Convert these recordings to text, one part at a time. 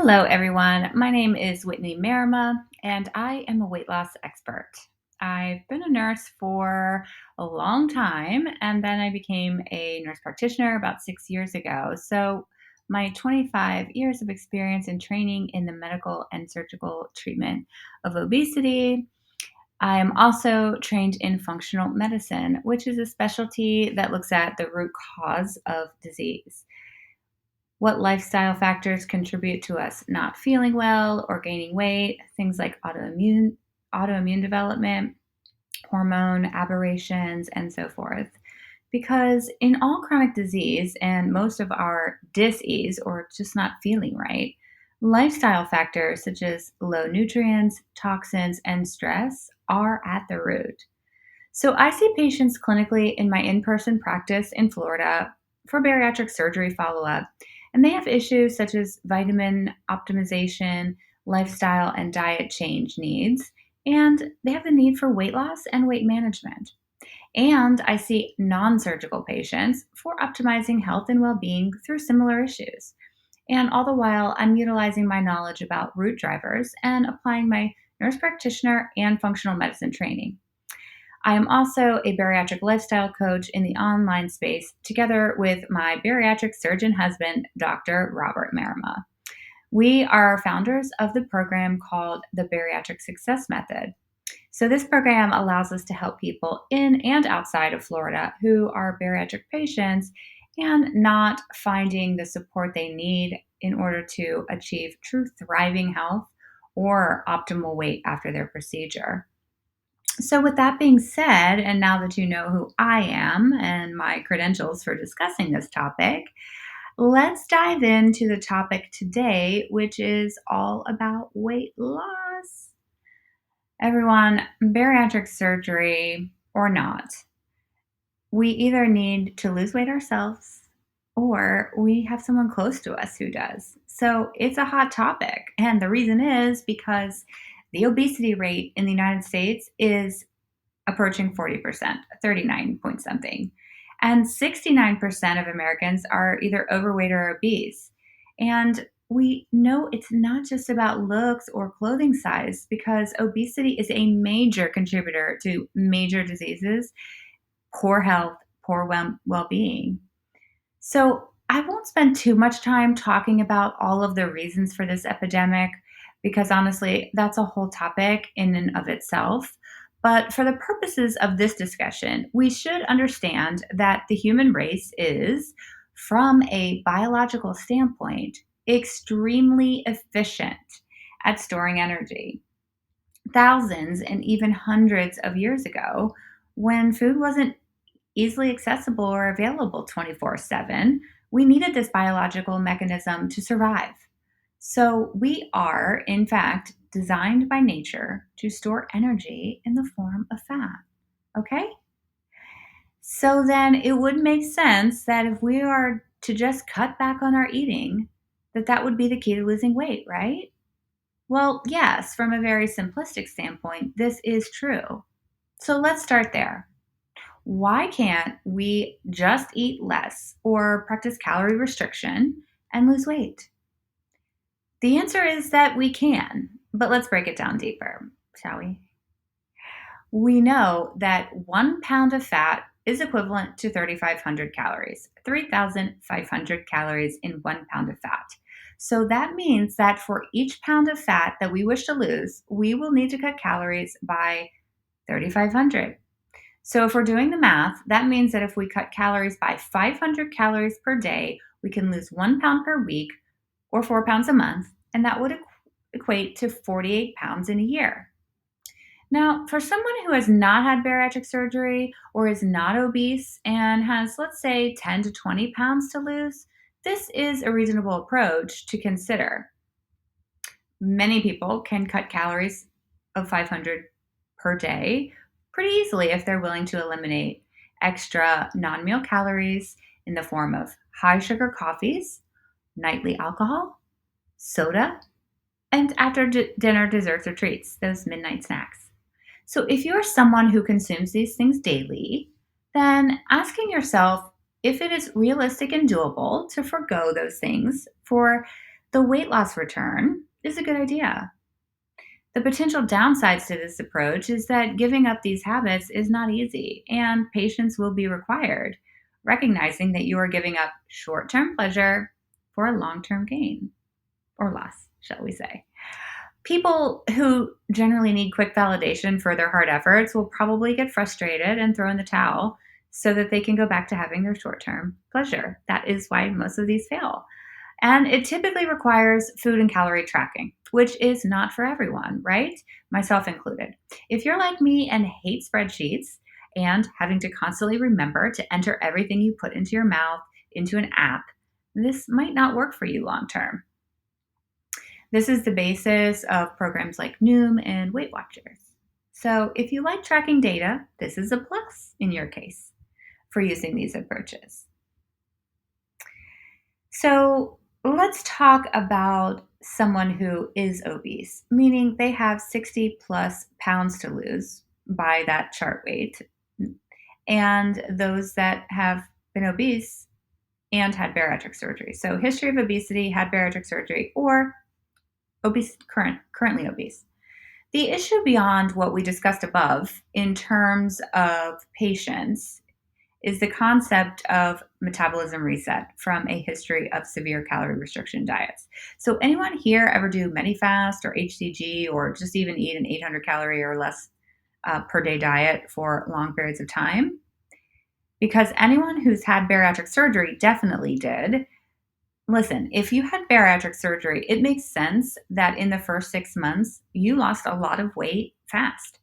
Hello, everyone. My name is Whitney Marima, and I am a weight loss expert. I've been a nurse for a long time, and then I became a nurse practitioner about 6 years ago. So, my 25 years of experience in training in the medical and surgical treatment of obesity. I am also trained in functional medicine, which is a specialty that looks at the root cause of disease. What lifestyle factors contribute to us not feeling well or gaining weight? Things like autoimmune development, hormone aberrations, and so forth. Because in all chronic disease and most of our dis-ease or just not feeling right, lifestyle factors such as low nutrients, toxins, and stress are at the root. So I see patients clinically in my in-person practice in Florida for bariatric surgery follow-up, and they have issues such as vitamin optimization, lifestyle and diet change needs, and they have the need for weight loss and weight management. And I see non-surgical patients for optimizing health and well-being through similar issues. And all the while, I'm utilizing my knowledge about root drivers and applying my nurse practitioner and functional medicine training. I am also a bariatric lifestyle coach in the online space, together with my bariatric surgeon husband, Dr. Robert Marima. We are founders of the program called the Bariatric Success Method. So, this program allows us to help people in and outside of Florida who are bariatric patients and not finding the support they need in order to achieve true thriving health or optimal weight after their procedure. So, with that being said, and now that you know who I am and my credentials for discussing this topic, let's dive into the topic today, which is all about weight loss. Everyone, bariatric surgery or not, we either need to lose weight ourselves or we have someone close to us who does. So, it's a hot topic. And the reason is because the obesity rate in the United States is approaching 40%, 39 point something. And 69% of Americans are either overweight or obese. And we know it's not just about looks or clothing size because obesity is a major contributor to major diseases, poor health, poor well being. So, I won't spend too much time talking about all of the reasons for this epidemic because honestly, that's a whole topic in and of itself. But for the purposes of this discussion, we should understand that the human race is, from a biological standpoint, extremely efficient at storing energy. Thousands and even hundreds of years ago, when food wasn't easily accessible or available 24/7, we needed this biological mechanism to survive. So, we are, in fact, designed by nature to store energy in the form of fat. Okay? So, then it would make sense that if we are to just cut back on our eating, that would be the key to losing weight, right? Well, yes, from a very simplistic standpoint, this is true. So, let's start there. Why can't we just eat less or practice calorie restriction and lose weight? The answer is that we can, but let's break it down deeper, shall we? We know that 1 pound of fat is equivalent to 3,500 calories, 3,500 calories in 1 pound of fat. So that means that for each pound of fat that we wish to lose, we will need to cut calories by 3,500. So if we're doing the math, that means that if we cut calories by 500 calories per day, we can lose 1 pound per week or 4 pounds a month, and that would equate to 48 pounds in a year. Now, for someone who has not had bariatric surgery or is not obese and has, let's say, 10 to 20 pounds to lose, this is a reasonable approach to consider. Many people can cut calories of 500 per day pretty easily if they're willing to eliminate extra non meal calories in the form of high sugar coffees, nightly alcohol, soda, and after dinner desserts or treats, those midnight snacks. So, if you're someone who consumes these things daily, then asking yourself if it is realistic and doable to forego those things for The weight loss return is a good idea. The potential downsides to this approach is that giving up these habits is not easy and patience will be required, recognizing that you are giving up short term pleasure for a long term gain or loss, shall we say. People who generally need quick validation for their hard efforts will probably get frustrated and throw in the towel so that they can go back to having their short term pleasure. That is why most of these fail. And it typically requires food and calorie tracking, which is not for everyone, right? Myself included. If you're like me and hate spreadsheets and having to constantly remember to enter everything you put into your mouth into an app, this might not work for you long term. This is the basis of programs like Noom and Weight Watchers. So if you like tracking data, this is a plus in your case for using these approaches. So let's talk about someone who is obese, meaning they have 60 plus pounds to lose by that chart weight, and those that have been obese and had bariatric surgery. So history of obesity, had bariatric surgery, or currently obese. The issue beyond what we discussed above in terms of patients is the concept of metabolism reset from a history of severe calorie restriction diets. So anyone here ever do MediFast or HCG or just even eat an 800 calorie or less per day diet for long periods of time? Because anyone who's had bariatric surgery definitely did. Listen, if you had bariatric surgery, it makes sense that in the first 6 months, you lost a lot of weight fast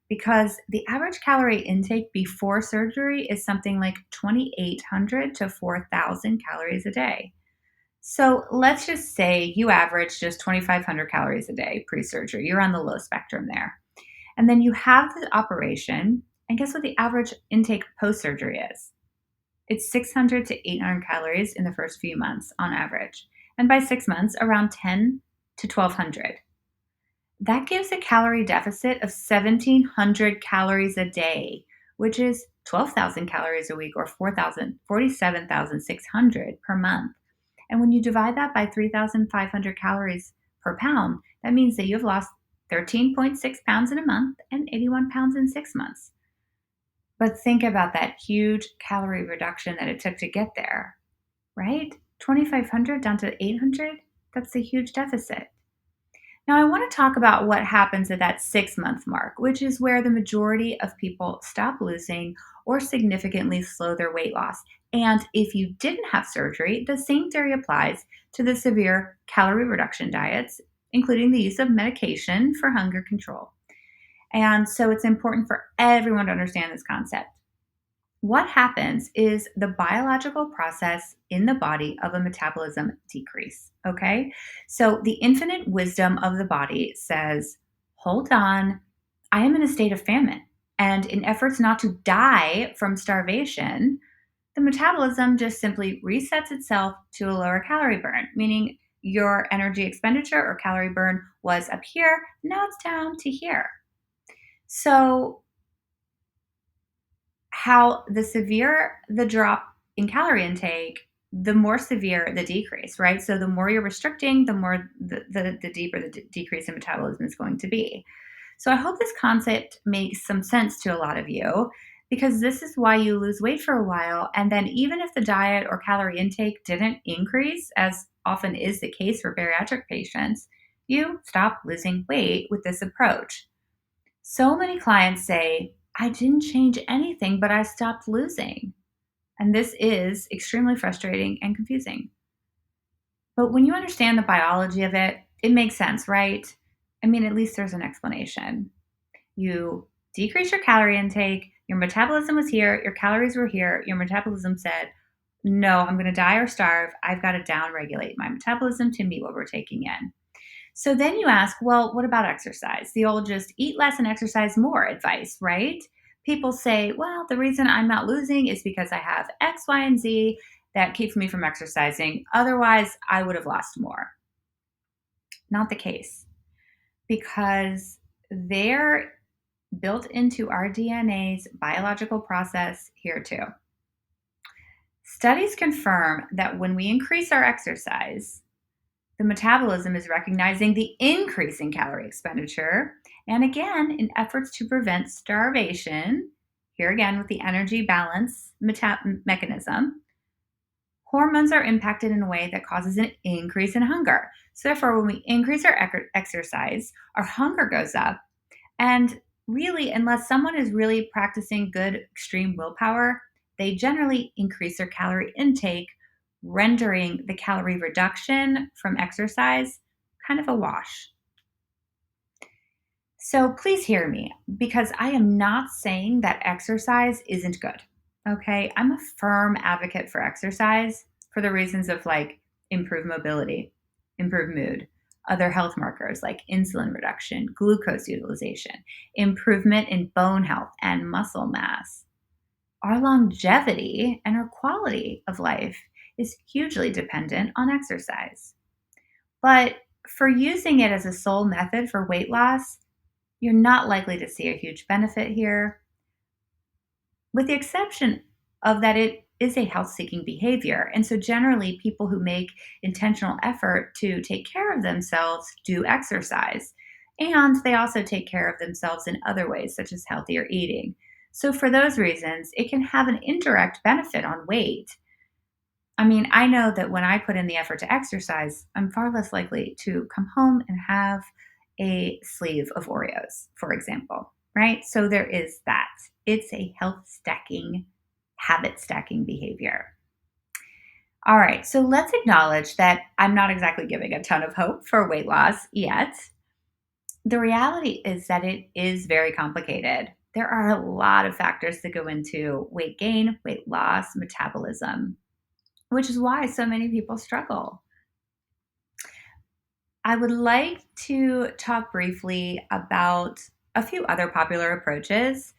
because the average calorie intake before surgery is something like 2,800 to 4,000 calories a day. So let's just say you average just 2,500 calories a day pre surgery. You're on the low spectrum there. And then you have the operation, and guess what the average intake post surgery is? It's 600 to 800 calories in the first few months on average. And by 6 months, around 10 to 1,200. That gives a calorie deficit of 1,700 calories a day, which is 12,000 calories a week or 47,600 per month. And when you divide that by 3,500 calories per pound, that means that you've lost 13.6 pounds in a month and 81 pounds in 6 months. But think about that huge calorie reduction that it took to get there, right? 2,500 down to 800, that's a huge deficit. Now, I want to talk about what happens at that 6 month mark, which is where the majority of people stop losing or significantly slow their weight loss. And if you didn't have surgery, the same theory applies to the severe calorie reduction diets, including the use of medication for hunger control. And so it's important for everyone to understand this concept. What happens is the biological process in the body of a metabolism decrease, okay? So the infinite wisdom of the body says, hold on, I am in a state of famine. And in efforts not to die from starvation, the metabolism just simply resets itself to a lower calorie burn, meaning your energy expenditure or calorie burn was up here, now it's down to here. So how the severe the drop in calorie intake, the more severe the decrease, right? So the more you're restricting, the more the deeper the decrease in metabolism is going to be. So I hope this concept makes some sense to a lot of you because this is why you lose weight for a while. And then even if the diet or calorie intake didn't increase, as often is the case for bariatric patients, you stop losing weight with this approach. So many clients say, I didn't change anything, but I stopped losing. And this is extremely frustrating and confusing. But when you understand the biology of it, it makes sense, right? I mean, at least there's an explanation. You decrease your calorie intake, your metabolism was here, your calories were here, your metabolism said, no, I'm going to die or starve. I've got to downregulate my metabolism to meet what we're taking in. So then you ask, well, what about exercise? The old just eat less and exercise more advice, right? People say, well, the reason I'm not losing is because I have X, Y, and Z that keeps me from exercising. Otherwise, I would have lost more. Not the case, because they're built into our DNA's biological process here too. Studies confirm that when we increase our exercise, The metabolism is recognizing the increase in calorie expenditure. And again, in efforts to prevent starvation, here again with the energy balance mechanism, hormones are impacted in a way that causes an increase in hunger. So, therefore, when we increase our exercise, our hunger goes up. And really, unless someone is really practicing good extreme willpower, they generally increase their calorie intake, rendering the calorie reduction from exercise kind of a wash. So please hear me because I am not saying that exercise isn't good. Okay. I'm a firm advocate for exercise for the reasons of like improved mobility, improved mood, other health markers like insulin reduction, glucose utilization, improvement in bone health and muscle mass. Our longevity and our quality of life is hugely dependent on exercise. But for using it as a sole method for weight loss, you're not likely to see a huge benefit here, with the exception of that it is a health seeking behavior. And so, generally, people who make intentional effort to take care of themselves do exercise. And they also take care of themselves in other ways, such as healthier eating. So, for those reasons, it can have an indirect benefit on weight. I mean, I know that when I put in the effort to exercise, I'm far less likely to come home and have a sleeve of Oreos, for example, right? So there is that. It's a health stacking, habit stacking behavior. All right, so let's acknowledge that I'm not exactly giving a ton of hope for weight loss yet. The reality is that it is very complicated. There are a lot of factors that go into weight gain, weight loss, metabolism, which is why so many people struggle. I would like to talk briefly about a few other popular approaches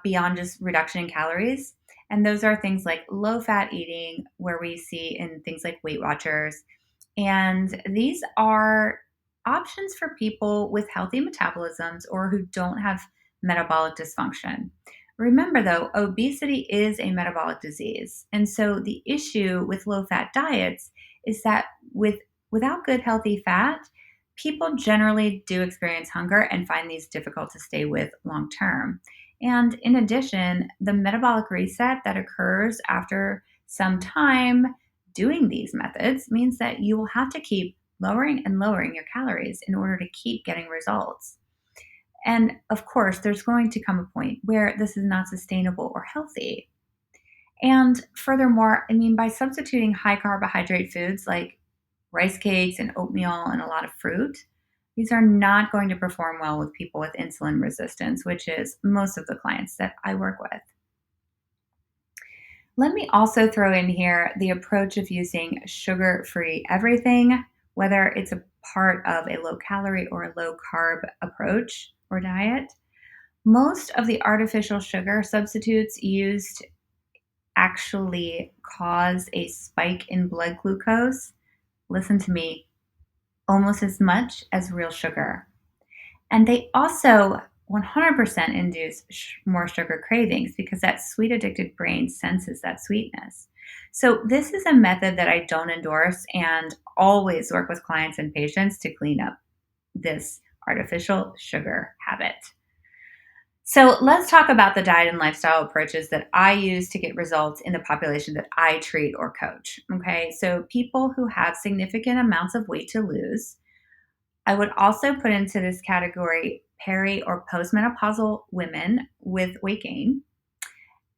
beyond just reduction in calories. And those are things like low fat eating, where we see in things like Weight Watchers. And these are options for people with healthy metabolisms or who don't have metabolic dysfunction. Remember, though, obesity is a metabolic disease. And so the issue with low fat diets is that without good healthy fat, people generally do experience hunger and find these difficult to stay with long term. And in addition, the metabolic reset that occurs after some time doing these methods means that you will have to keep lowering and lowering your calories in order to keep getting results. And of course, there's going to come a point where this is not sustainable or healthy. And furthermore, I mean, by substituting high carbohydrate foods like rice cakes and oatmeal and a lot of fruit, these are not going to perform well with people with insulin resistance, which is most of the clients that I work with. Let me also throw in here the approach of using sugar free everything, whether it's a part of a low calorie or a low carb approach or diet. Most of the artificial sugar substitutes used actually cause a spike in blood glucose. Listen to me, almost as much as real sugar. And they also 100% induce more sugar cravings because that sweet addicted brain senses that sweetness. So, this is a method that I don't endorse and always work with clients and patients to clean up this artificial sugar habit. So, let's talk about the diet and lifestyle approaches that I use to get results in the population that I treat or coach. Okay, so people who have significant amounts of weight to lose. I would also put into this category peri or postmenopausal women with weight gain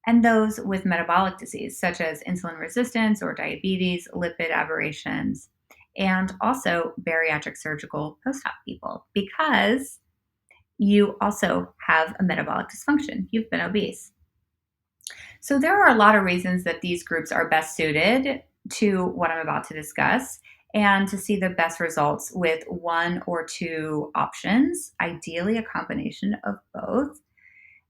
and those with metabolic disease, such as insulin resistance or diabetes, lipid aberrations, and also bariatric surgical post op people, because you also have a metabolic dysfunction. You've been obese. So, there are a lot of reasons that these groups are best suited to what I'm about to discuss and to see the best results with one or two options, ideally a combination of both.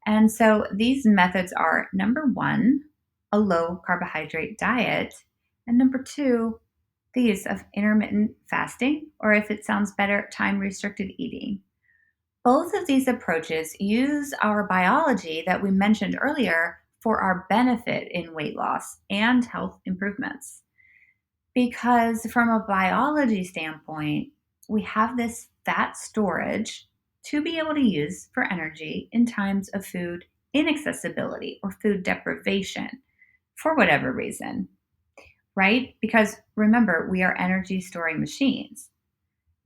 And so these methods are number one, a low carbohydrate diet, and number two, the use of intermittent fasting, or if it sounds better, time restricted eating. Both of these approaches use our biology that we mentioned earlier for our benefit in weight loss and health improvements. Because from a biology standpoint, we have this fat storage to be able to use for energy in times of food inaccessibility or food deprivation for whatever reason, right? Because remember, we are energy storing machines.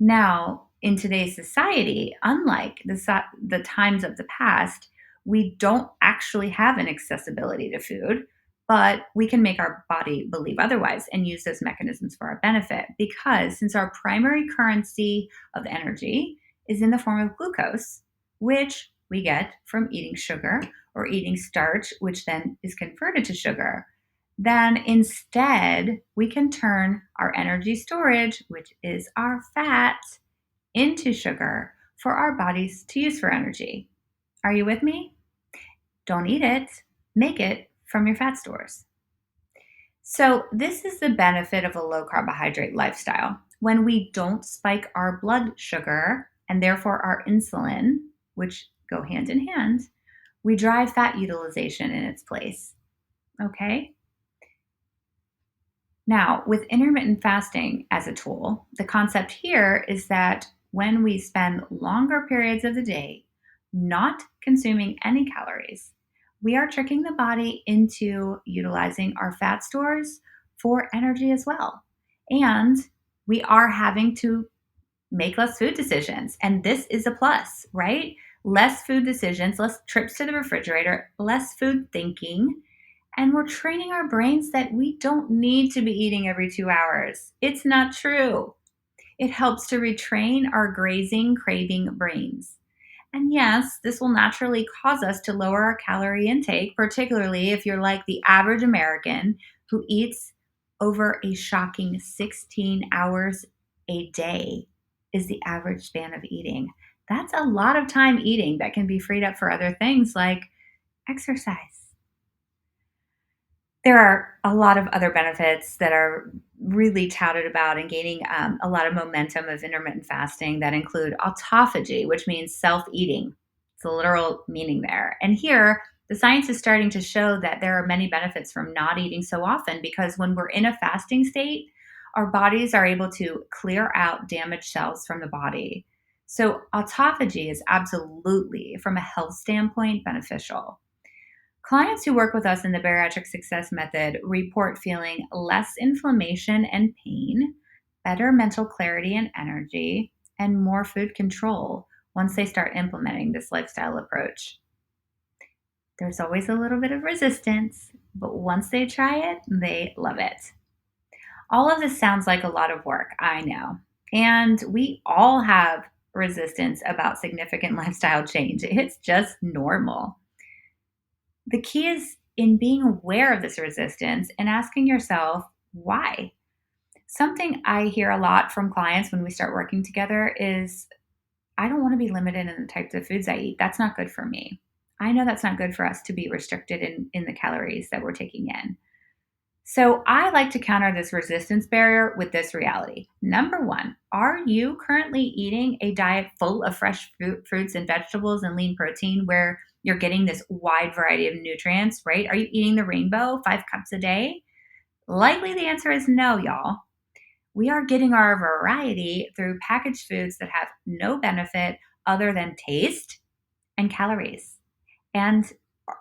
Now, in today's society, unlike the times of the past, we don't actually have an accessibility to food, but we can make our body believe otherwise and use those mechanisms for our benefit. Because since our primary currency of energy is in the form of glucose, which we get from eating sugar or eating starch, which then is converted to sugar, then instead we can turn our energy storage, which is our fat, into sugar for our bodies to use for energy. Are you with me? Don't eat it, make it from your fat stores. So, this is the benefit of a low carbohydrate lifestyle. When we don't spike our blood sugar and therefore our insulin, which go hand in hand, we drive fat utilization in its place. Okay? Now, with intermittent fasting as a tool, the concept here is that when we spend longer periods of the day not consuming any calories, we are tricking the body into utilizing our fat stores for energy as well. And we are having to make less food decisions. And this is a plus, right? Less food decisions, less trips to the refrigerator, less food thinking, and we're training our brains that we don't need to be eating every 2 hours. It's not true. It helps to retrain our grazing, craving brains. And yes, this will naturally cause us to lower our calorie intake, particularly if you're like the average American who eats over a shocking 16 hours a day, is the average span of eating. That's a lot of time eating that can be freed up for other things like exercise. There are a lot of other benefits that are really touted about and gaining a lot of momentum of intermittent fasting that include autophagy, which means self eating. It's the literal meaning there. And here, the science is starting to show that there are many benefits from not eating so often because when we're in a fasting state, our bodies are able to clear out damaged cells from the body. So, autophagy is absolutely, from a health standpoint, beneficial. Clients who work with us in the bariatric success method report feeling less inflammation and pain, better mental clarity and energy, and more food control once they start implementing this lifestyle approach. There's always a little bit of resistance, but once they try it, they love it. All of this sounds like a lot of work, I know. And we all have resistance about significant lifestyle change. It's just normal. The key is in being aware of this resistance and asking yourself why. Something I hear a lot from clients when we start working together is I don't want to be limited in the types of foods I eat. That's not good for me. I know that's not good for us to be restricted in the calories that we're taking in. So I like to counter this resistance barrier with this reality. Number one, are you currently eating a diet full of fresh fruits and vegetables and lean protein where you're getting this wide variety of nutrients, right? Are you eating the rainbow 5 cups a day? Likely the answer is no, y'all. We are getting our variety through packaged foods that have no benefit other than taste and calories and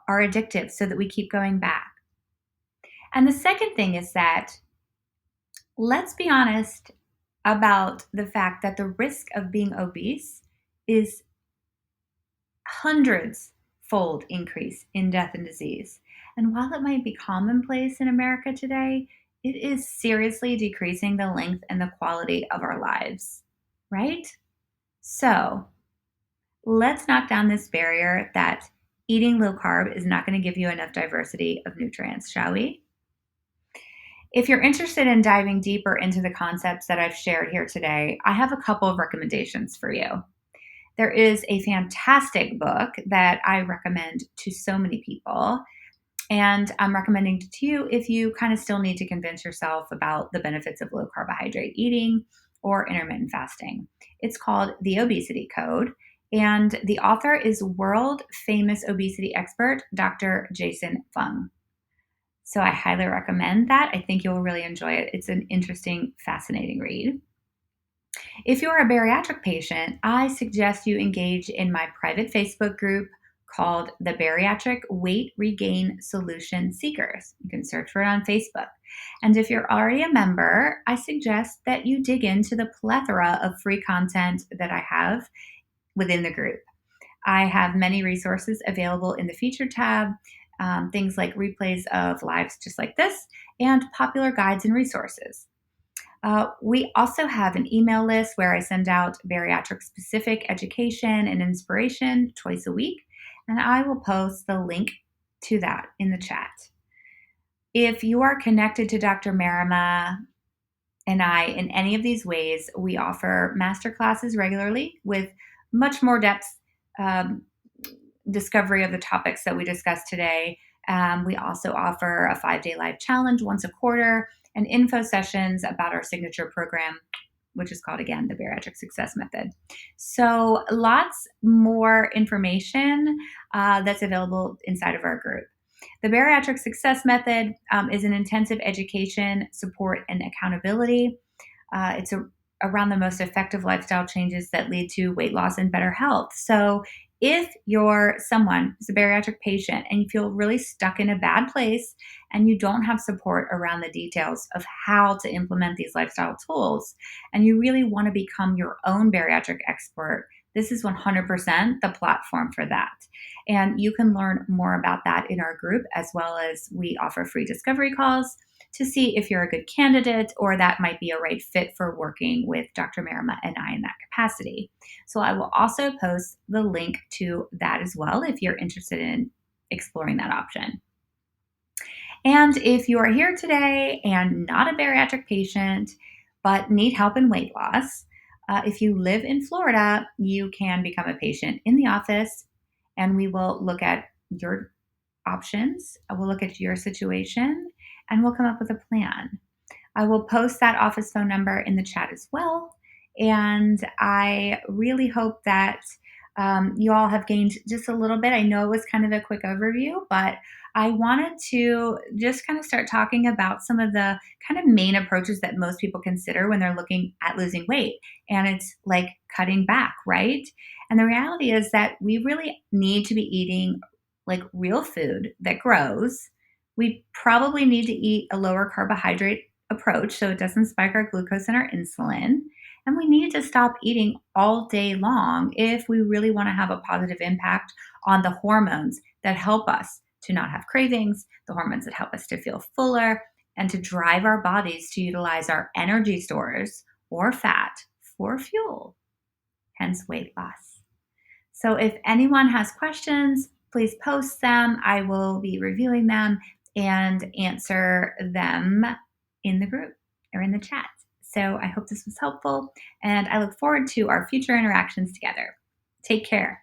are addictive so that we keep going back. And the second thing is that let's be honest about the fact that the risk of being obese is hundreds fold increase in death and disease. And while it might be commonplace in America today, it is seriously decreasing the length and the quality of our lives, right? So let's knock down this barrier that eating low carb is not going to give you enough diversity of nutrients, shall we? If you're interested in diving deeper into the concepts that I've shared here today, I have a couple of recommendations for you. There is a fantastic book that I recommend to so many people, and I'm recommending it to you if you kind of still need to convince yourself about the benefits of low carbohydrate eating or intermittent fasting. It's called The Obesity Code, and the author is world famous obesity expert, Dr. Jason Fung. So I highly recommend that. I think you'll really enjoy it. It's an interesting, fascinating read. If you're a bariatric patient, I suggest you engage in my private Facebook group called the Bariatric Weight Regain Solution Seekers. You can search for it on Facebook. And if you're already a member, I suggest that you dig into the plethora of free content that I have within the group. I have many resources available in the feature tab, things like replays of lives just like this, and popular guides and resources. We also have an email list where I send out bariatric specific education and inspiration twice a week, and I will post the link to that in the chat. If you are connected to Dr. Marima and I in any of these ways, we offer masterclasses regularly with much more depth um, discovery of the topics that we discussed today. We also offer a 5-day live challenge once a quarter and info sessions about our signature program, which is called, again, the Bariatric Success Method. So lots more information that's available inside of our group. The Bariatric Success Method is an intensive education, support, and accountability. It's around the most effective lifestyle changes that lead to weight loss and better health. So, if you're someone who's a bariatric patient and you feel really stuck in a bad place and you don't have support around the details of how to implement these lifestyle tools, and you really want to become your own bariatric expert, this is 100% the platform for that. And you can learn more about that in our group, as well as we offer free discovery calls to see if you're a good candidate or that might be a right fit for working with Dr. Marima and I in that capacity. So I will also post the link to that as well if you're interested in exploring that option. And if you are here today and not a bariatric patient, but need help in weight loss, if you live in Florida, you can become a patient in the office and we will look at your options. We'll look at your situation and we'll come up with a plan. I will post that office phone number in the chat as well. And I really hope that you all have gained just a little bit. I know it was kind of a quick overview, but I wanted to just kind of start talking about some of the kind of main approaches that most people consider when they're looking at losing weight. And it's like cutting back, right? And the reality is that we really need to be eating like real food that grows. We probably need to eat a lower carbohydrate approach so it doesn't spike our glucose and our insulin. And we need to stop eating all day long if we really want to have a positive impact on the hormones that help us to not have cravings, the hormones that help us to feel fuller, and to drive our bodies to utilize our energy stores or fat for fuel, hence weight loss. So if anyone has questions, please post them. I will be reviewing them and answer them in the group or in the chat. So I hope this was helpful and I look forward to our future interactions together. Take care.